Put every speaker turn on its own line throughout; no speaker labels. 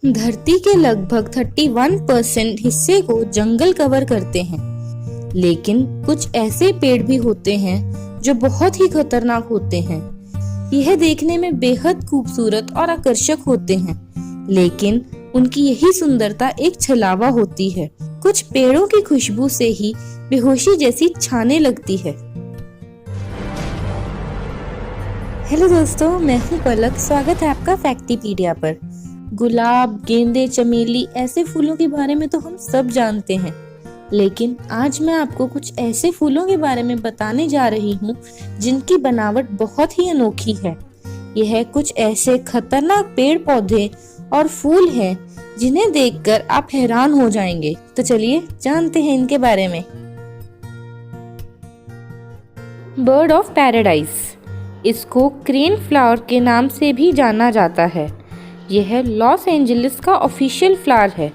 धरती के लगभग 31% हिस्से को जंगल कवर करते हैं, लेकिन कुछ ऐसे पेड़ भी होते हैं जो बहुत ही खतरनाक होते हैं। यह देखने में बेहद खूबसूरत और आकर्षक होते हैं, लेकिन उनकी यही सुंदरता एक छलावा होती है। कुछ पेड़ों की खुशबू से ही बेहोशी जैसी छाने लगती है। हेलो दोस्तों, मैं हूँ पलक। स्वागत है आपका फैक्टिपीडिया पर। गुलाब, गेंदे, चमेली ऐसे फूलों के बारे में तो हम सब जानते हैं, लेकिन आज मैं आपको कुछ ऐसे फूलों के बारे में बताने जा रही हूँ जिनकी बनावट बहुत ही अनोखी है। यह कुछ ऐसे खतरनाक पेड़ पौधे और फूल हैं जिन्हें देखकर आप हैरान हो जाएंगे। तो चलिए जानते हैं इनके बारे में। बर्ड ऑफ पैराडाइज, इसको क्रेन फ्लावर के नाम से भी जाना जाता है। यह लॉस एंजलिस का ऑफिशियल फ्लावर है।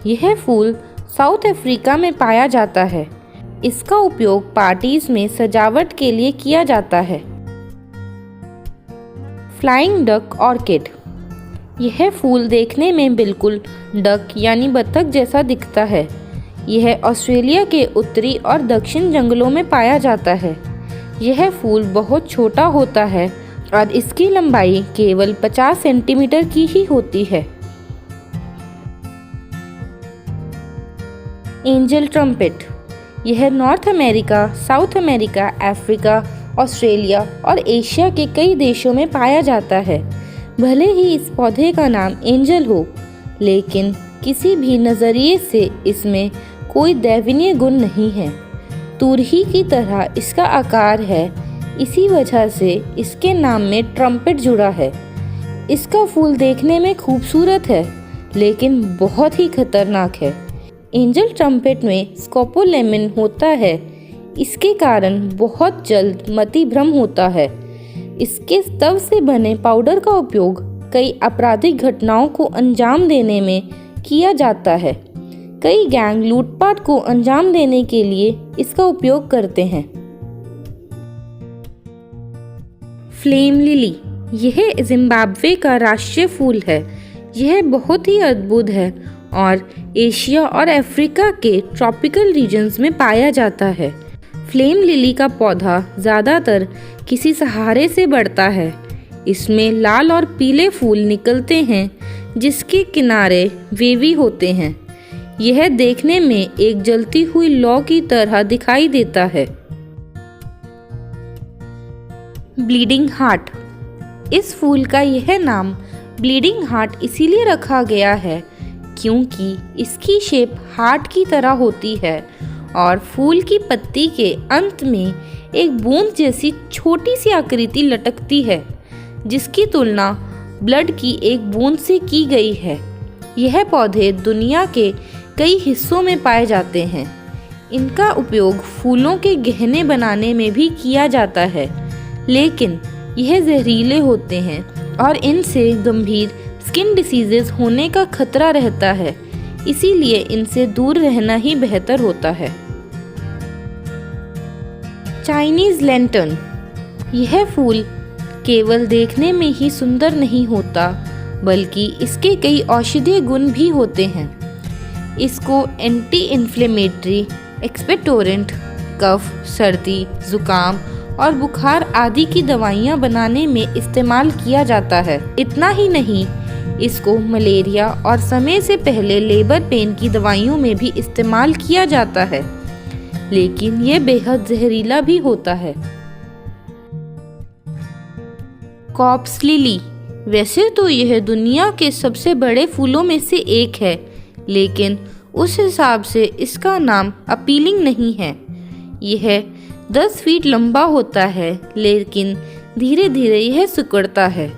यह फूल साउथ अफ्रीका में पाया जाता है। इसका उपयोग पार्टीज में सजावट के लिए किया जाता है। फ्लाइंग डक ऑर्किड, यह फूल देखने में बिल्कुल डक यानी बतख जैसा दिखता है। यह ऑस्ट्रेलिया के उत्तरी और दक्षिण जंगलों में पाया जाता है। यह फूल बहुत छोटा होता है और इसकी लंबाई केवल 50 सेंटीमीटर की ही होती है। एंजल ट्रम्पेट, यह north America, south America, Africa, Australia और एशिया के कई देशों में पाया जाता है। भले ही इस पौधे का नाम एंजल हो, लेकिन किसी भी नज़रिए से इसमें कोई दैवीय गुण नहीं है। तुरही की तरह इसका आकार है, इसी वजह से इसके नाम में ट्रम्पेट जुड़ा है। इसका फूल देखने में खूबसूरत है, लेकिन बहुत ही खतरनाक है। एंजल ट्रम्पेट में स्कोपोलेमिन होता है। इसके कारण बहुत जल्द मति भ्रम होता है। इसके तव से बने पाउडर का उपयोग कई आपराधिक घटनाओं को अंजाम देने में किया जाता है। कई गैंग लूटपाट को अंजाम देने के लिए इसका उपयोग करते हैं। फ्लेम लिली, यह जिम्बाब्वे का राष्ट्रीय फूल है। यह बहुत ही अद्भुत है और एशिया और अफ्रीका के ट्रॉपिकल रीजन्स में पाया जाता है। फ्लेम लिली का पौधा ज़्यादातर किसी सहारे से बढ़ता है। इसमें लाल और पीले फूल निकलते हैं जिसके किनारे वेवी होते हैं। यह देखने में एक जलती हुई लौ की तरह दिखाई देता है। ब्लीडिंग हार्ट, इस फूल का यह नाम ब्लीडिंग हार्ट इसीलिए रखा गया है क्योंकि इसकी शेप हार्ट की तरह होती है और फूल की पत्ती के अंत में एक बूंद जैसी छोटी सी आकृति लटकती है, जिसकी तुलना ब्लड की एक बूंद से की गई है। यह पौधे दुनिया के कई हिस्सों में पाए जाते हैं। इनका उपयोग फूलों के गहने बनाने में भी किया जाता है, लेकिन यह जहरीले होते हैं और इनसे गंभीर स्किन डिसीजेस होने का खतरा रहता है, इसीलिए इनसे दूर रहना ही बेहतर होता है। चाइनीज लैंटर्न, यह फूल केवल देखने में ही सुंदर नहीं होता, बल्कि इसके कई औषधीय गुण भी होते हैं। इसको एंटी इन्फ्लेमेटरी, एक्सपेक्टोरेंट, कफ, सर्दी, जुकाम और बुखार आदि की दवाइयाँ बनाने में इस्तेमाल किया जाता है। इतना ही नहीं, इसको मलेरिया और समय से पहले लेबर पेन की दवाइयों में भी इस्तेमाल किया जाता है, लेकिन यह बेहद जहरीला भी होता है। कॉर्प्स लिली, वैसे तो यह दुनिया के सबसे बड़े फूलों में से एक है, लेकिन उस हिसाब से इसका नाम अपीलिंग नहीं है। यह 10 फीट लंबा होता है, लेकिन धीरे धीरे यह सिकुड़ता है।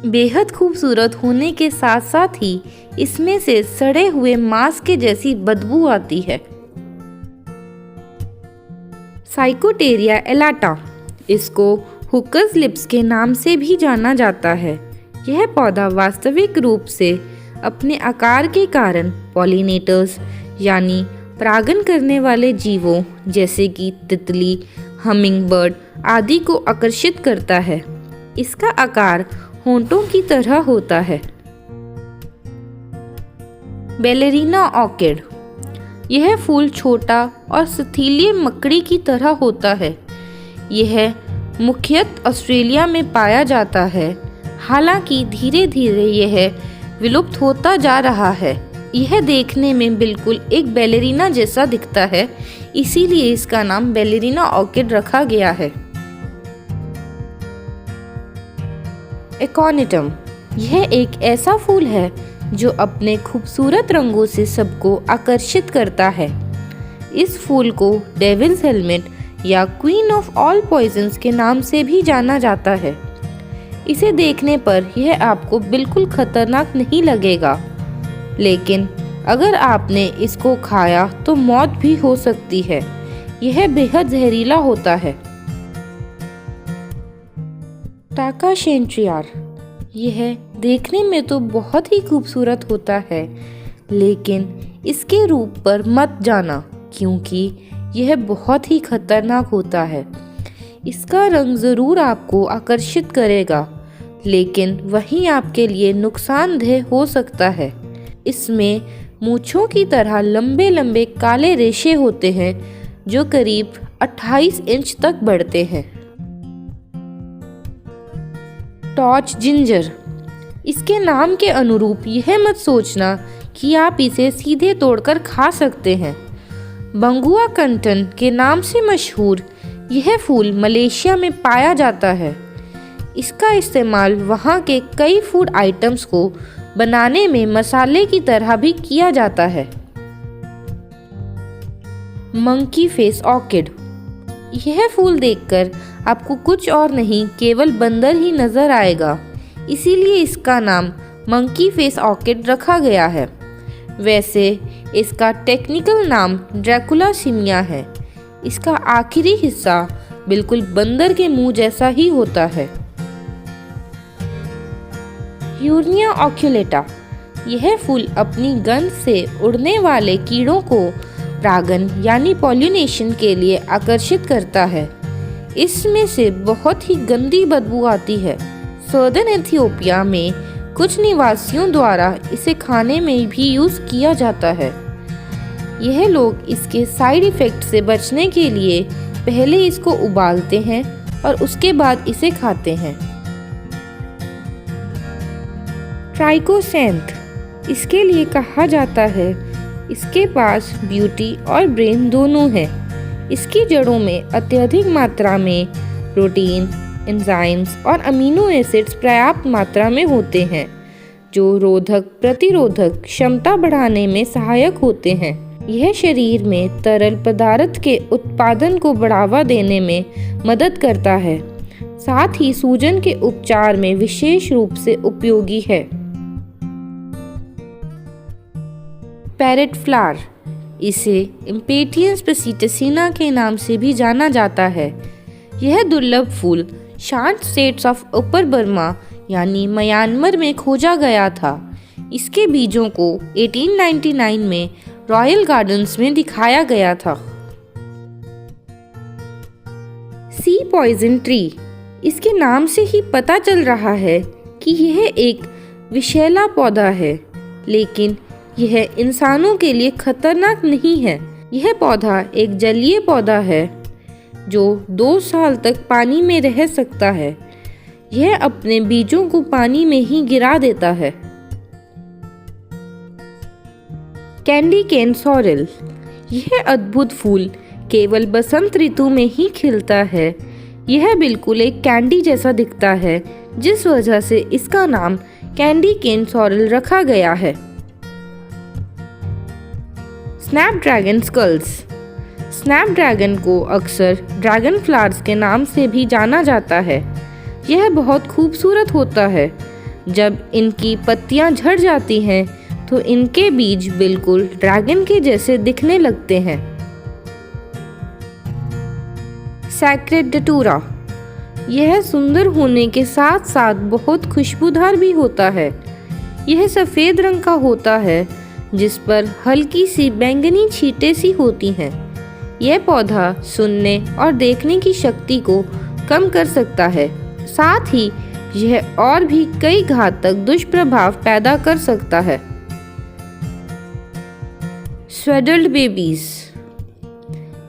बेहद खूबसूरत होने के साथ साथ ही इसमें से सड़े हुए मांस के जैसी बदबू आती है। साइकोटेरिया एलाटा, इसको हुकर्स लिप्स के नाम से भी जाना जाता है। यह पौधा वास्तविक रूप से अपने आकार के कारण पॉलिनेटर्स यानी परागण करने वाले जीवों जैसे कि तितली, हमिंगबर्ड आदि को आकर्षित करता है। इसका आकार होंठों की तरह होता है। Ballerina orchid. यह फूल छोटा और स्थलीय मकड़ी की तरह होता है। यह मुख्यतः ऑस्ट्रेलिया में पाया जाता है, हालांकि धीरे धीरे यह विलुप्त होता जा रहा है। यह देखने में बिल्कुल एक बैलेरिना जैसा दिखता है, इसीलिए इसका नाम बैलेरिना ऑर्किड रखा गया है। एकोनिटम। यह एक ऐसा फूल है जो अपने खूबसूरत रंगों से सबको आकर्षित करता है। इस फूल को डेविल्स हेलमेट या क्वीन ऑफ ऑल पॉइजन्स के नाम से भी जाना जाता है। इसे देखने पर यह आपको बिल्कुल खतरनाक नहीं लगेगा, लेकिन अगर आपने इसको खाया तो मौत भी हो सकती है। यह बेहद जहरीला होता है। टाकासेंट्रियार। यह देखने में तो बहुत ही खूबसूरत होता है, लेकिन इसके रूप पर मत जाना, क्योंकि यह बहुत ही खतरनाक होता है। इसका रंग ज़रूर आपको आकर्षित करेगा, लेकिन वहीं आपके लिए नुकसानदेह हो सकता है। इसमें मूंछों की तरह लंबे लंबे काले रेशे होते हैं जो करीब 28 इंच तक बढ़ते हैं। Torch ginger. इसके नाम के अनुरूप यह मत सोचना कि आप इसे सीधे तोड़कर खा सकते हैं। बंगुआ कंटन के नाम से मशहूर यह फूल मलेशिया में पाया जाता है। इसका इस्तेमाल वहाँ के कई फूड आइटम्स को बनाने में मसाले की तरह भी किया जाता है। Monkey face orchid. यह फूल देखकर आपको कुछ और नहीं केवल बंदर ही नजर आएगा, इसीलिए इसका नाम मंकी फेस ऑर्किड रखा गया है। वैसे इसका टेक्निकल नाम ड्रैकुला सिमिया है। इसका आखिरी हिस्सा बिल्कुल बंदर के मुंह जैसा ही होता है। यूर्निया ऑक्यूलेटा। यह फूल अपनी गंध से उड़ने वाले कीड़ों को परागन यानी पॉलिनेशन के लिए आकर्षित करता है। इसमें से बहुत ही गंदी बदबू आती है। सदर्न एथियोपिया में कुछ निवासियों द्वारा इसे खाने में भी यूज किया जाता है। यह लोग इसके साइड इफेक्ट से बचने के लिए पहले इसको उबालते हैं और उसके बाद इसे खाते हैं। ट्राइकोसेंथ। इसके लिए कहा जाता है इसके पास ब्यूटी और ब्रेन दोनों हैं। इसकी जड़ों में अत्यधिक मात्रा में प्रोटीन, एंजाइम्स और अमीनो एसिड्स पर्याप्त मात्रा में होते हैं, जो रोधक प्रतिरोधक क्षमता बढ़ाने में सहायक होते हैं। यह शरीर में तरल पदार्थ के उत्पादन को बढ़ावा देने में मदद करता है, साथ ही सूजन के उपचार में विशेष रूप से उपयोगी है। Parrot flower. इसे इम्पेटियंस पेसिटेसिना के नाम से भी जाना जाता है। यह दुर्लभ फूल शांत स्टेट्स ऑफ अपर बर्मा यानी म्यांमार में खोजा गया था। इसके बीजों को 1899 में रॉयल गार्डन्स में दिखाया गया था। सी पॉइजन ट्री। इसके नाम से ही पता चल रहा है कि यह एक विषैला पौधा है, लेकिन यह इंसानों के लिए खतरनाक नहीं है। यह पौधा एक जलीय पौधा है जो 2 साल तक पानी में रह सकता है। यह अपने बीजों को पानी में ही गिरा देता है। कैंडी केन सॉरेल। यह अद्भुत फूल केवल बसंत ऋतु में ही खिलता है। यह बिल्कुल एक कैंडी जैसा दिखता है, जिस वजह से इसका नाम कैंडी केन सॉरेल रखा गया है। Snapdragon sculls. स्नैपड्रैगन को अक्सर ड्रैगन फ्लावर्स के नाम से भी जाना जाता है। यह बहुत खूबसूरत होता है। जब इनकी पत्तियां झड़ जाती हैं तो इनके बीज बिल्कुल ड्रैगन के जैसे दिखने लगते हैं। सैक्रेड डटूरा। यह सुंदर होने के साथ साथ बहुत खुशबूदार भी होता है। यह सफ़ेद रंग का होता है, जिस पर हल्की सी बैंगनी छींटें सी होती हैं। यह पौधा सुनने और देखने की शक्ति को कम कर सकता है, साथ ही यह और भी कई घातक दुष्प्रभाव पैदा कर सकता है। स्वेडल्ड बेबीज।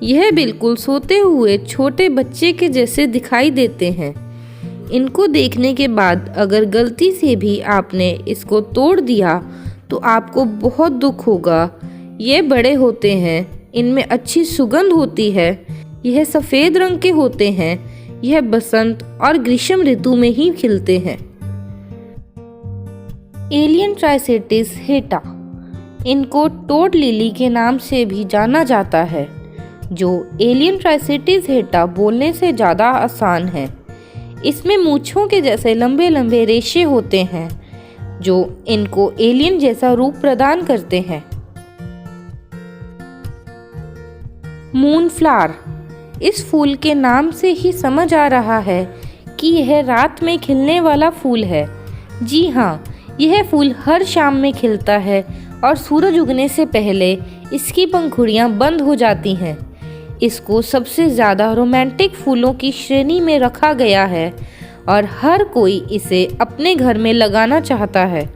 यह बिल्कुल सोते हुए छोटे बच्चे के जैसे दिखाई देते हैं। इनको देखने के बाद अगर गलती से भी आपने इसको तोड़ दिया तो आपको बहुत दुख होगा। ये बड़े होते हैं, इनमें अच्छी सुगंध होती है, यह सफ़ेद रंग के होते हैं, यह बसंत और ग्रीष्म ऋतु में ही खिलते हैं। एलियन ट्राइसेटिस हेटा, इनको टोड लिली के नाम से भी जाना जाता है, जो एलियन ट्राइसेटिस हेटा बोलने से ज़्यादा आसान है। इसमें मूंछों के जैसे लंबे लंबे रेशे होते हैं जो इनको एलियन जैसा रूप प्रदान करते हैं। मूनफ्लावर, इस फूल के नाम से ही समझ आ रहा है कि यह रात में खिलने वाला फूल है। जी हाँ, यह फूल हर शाम में खिलता है और सूरज उगने से पहले इसकी पंखुड़ियाँ बंद हो जाती हैं। इसको सबसे ज़्यादा रोमांटिक फूलों की श्रेणी में रखा गया है और हर कोई इसे अपने घर में लगाना चाहता है।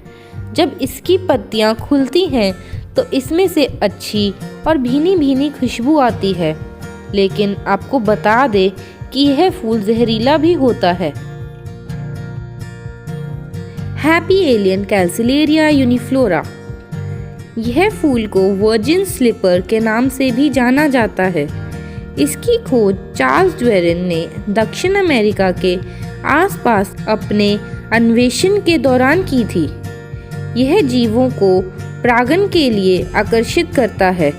जब इसकी पत्तियाँ खुलती हैं तो इसमें से अच्छी और भीनी भीनी खुशबू आती है, लेकिन आपको बता दें कि यह फूल जहरीला भी होता है। हैप्पी एलियन कैल्सिलेरिया यूनिफ्लोरा, यह फूल को वर्जिन स्लीपर के नाम से भी जाना जाता है। इसकी खोज चार्ल्स डार्विन ने दक्षिण अमेरिका के आसपास अपने अन्वेषण के दौरान की थी। यह जीवों को परागण के लिए आकर्षित करता है।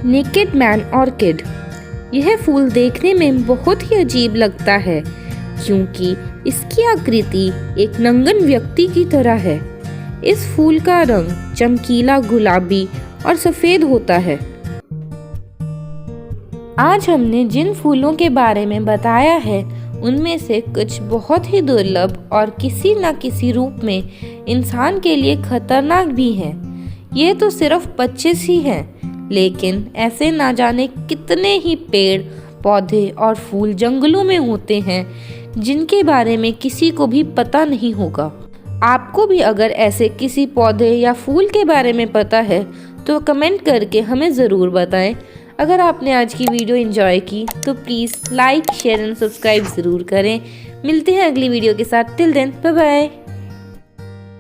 नेकेड मैन ऑर्किड, यह फूल देखने में बहुत ही अजीब लगता है क्योंकि इसकी आकृति एक नंगन व्यक्ति की तरह है। इस फूल का रंग चमकीला गुलाबी और सफ़ेद होता है। आज हमने जिन फूलों के बारे में बताया है उनमें से कुछ बहुत ही दुर्लभ और किसी न किसी रूप में इंसान के लिए खतरनाक भी हैं। ये तो सिर्फ 25 ही हैं, लेकिन ऐसे ना जाने कितने ही पेड़, पौधे और फूल जंगलों में होते हैं जिनके बारे में किसी को भी पता नहीं होगा। आपको भी अगर ऐसे किसी पौधे या फूल के बारे में पता है तो कमेंट करके हमें ज़रूर बताएं। अगर आपने आज की वीडियो एंजॉय की तो please like, share and subscribe ज़रूर करें। मिलते हैं अगली वीडियो के साथ। Till then, bye bye.